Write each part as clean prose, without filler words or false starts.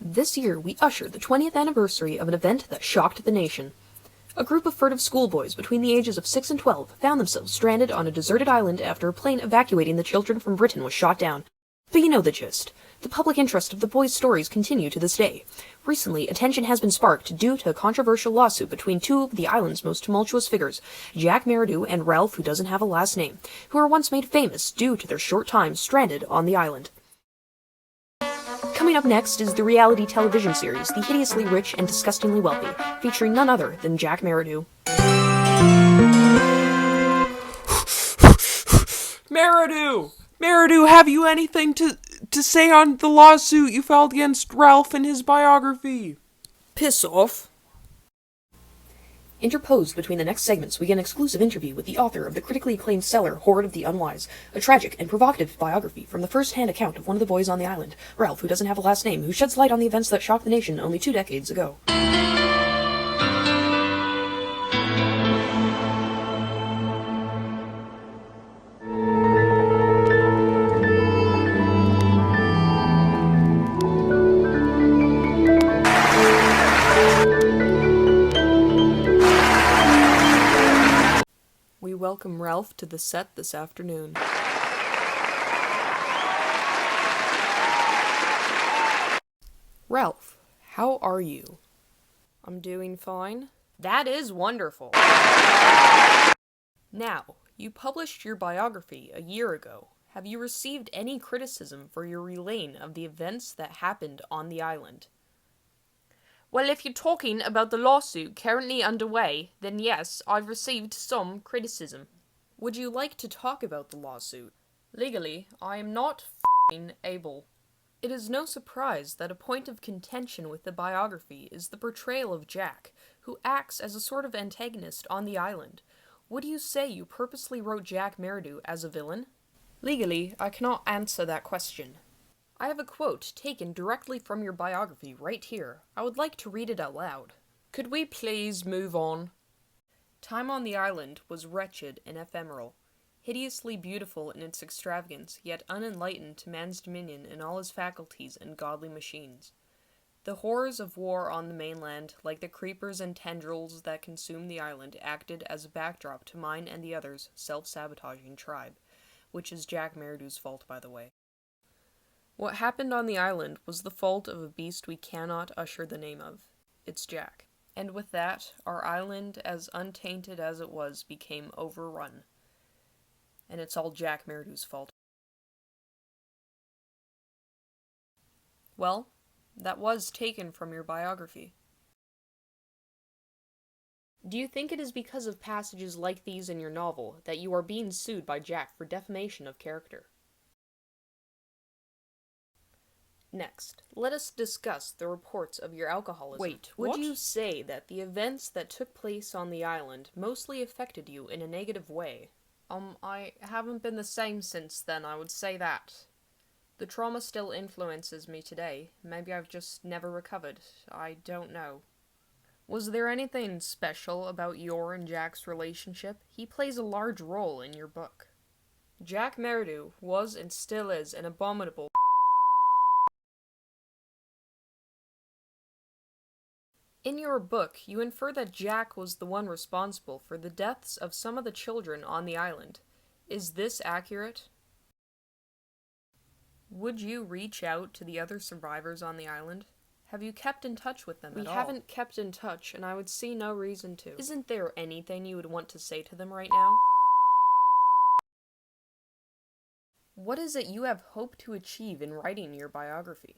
This year, we ushered the 20th anniversary of an event that shocked the nation. A group of furtive schoolboys between the ages of 6 and 12 found themselves stranded on a deserted island after a plane evacuating the children from Britain was shot down. But you know the gist. The public interest of the boys' stories continue to this day. Recently, attention has been sparked due to a controversial lawsuit between two of the island's most tumultuous figures, Jack Meridew and Ralph, who doesn't have a last name, who were once made famous due to their short time stranded on the island. Coming up next is the reality television series The Hideously Rich and Disgustingly Wealthy, featuring none other than Jack Meridew. Meridew, have you anything to say on the lawsuit you filed against Ralph in his biography? Piss off. Interposed between the next segments, we get an exclusive interview with the author of the critically acclaimed seller Horde of the Unwise, a tragic and provocative biography from the first-hand account of one of the boys on the island, Ralph, who doesn't have a last name, who sheds light on the events that shocked the nation only 2 decades ago. We welcome Ralph to the set this afternoon. Ralph, how are you? I'm doing fine. That is wonderful. Now, you published your biography a year ago. Have you received any criticism for your relaying of the events that happened on the island? Well, if you're talking about the lawsuit currently underway, then yes, I've received some criticism. Would you like to talk about the lawsuit? Legally, I am not able. It is no surprise that a point of contention with the biography is the portrayal of Jack, who acts as a sort of antagonist on the island. Would you say you purposely wrote Jack Meridew as a villain? Legally, I cannot answer that question. I have a quote taken directly from your biography right here. I would like to read it out loud. Could we please move on? Time on the island was wretched and ephemeral, hideously beautiful in its extravagance, yet unenlightened to man's dominion in all his faculties and godly machines. The horrors of war on the mainland, like the creepers and tendrils that consumed the island, acted as a backdrop to mine and the others' self-sabotaging tribe, which is Jack Meridew's fault, by the way. What happened on the island was the fault of a beast we cannot usher the name of. It's Jack. And with that, our island, as untainted as it was, became overrun. And it's all Jack Meridew's fault. Well, that was taken from your biography. Do you think it is because of passages like these in your novel that you are being sued by Jack for defamation of character? Next, let us discuss the reports of your alcoholism. Wait, would what? you say that the events that took place on the island mostly affected you in a negative way? I haven't been the same since then, I would say that. The trauma still influences me today. Maybe I've just never recovered. I don't know. Was there anything special about your and Jack's relationship? He plays a large role in your book. Jack Meridew was and still is an abominable. In your book, you infer that Jack was the one responsible for the deaths of some of the children on the island. Is this accurate? Would you reach out to the other survivors on the island? Have you kept in touch with them at all? We haven't kept in touch, and I would see no reason to. Isn't there anything you would want to say to them right now? What is it you have hoped to achieve in writing your biography?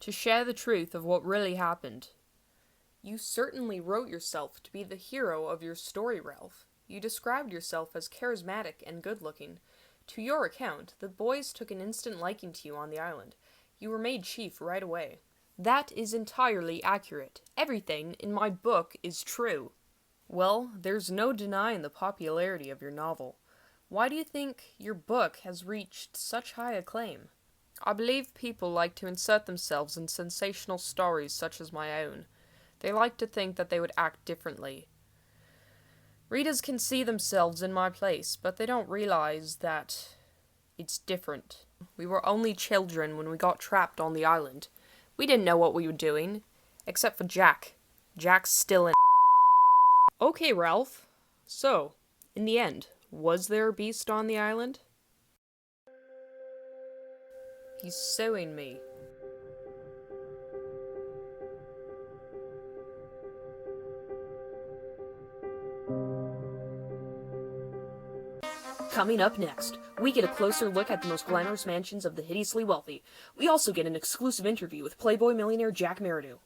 To share the truth of what really happened. You certainly wrote yourself to be the hero of your story, Ralph. You described yourself as charismatic and good-looking. To your account, the boys took an instant liking to you on the island. You were made chief right away. That is entirely accurate. Everything in my book is true. Well, there's no denying the popularity of your novel. Why do you think your book has reached such high acclaim? I believe people like to insert themselves in sensational stories such as my own. They like to think that they would act differently. Readers can see themselves in my place, but they don't realize that it's different. We were only children when we got trapped on the island. We didn't know what we were doing. Except for Jack. Jack's still in. Okay, Ralph. So, in the end, was there a beast on the island? He's suing me. Coming up next, we get a closer look at the most glamorous mansions of the hideously wealthy. We also get an exclusive interview with Playboy millionaire Jack Meridew.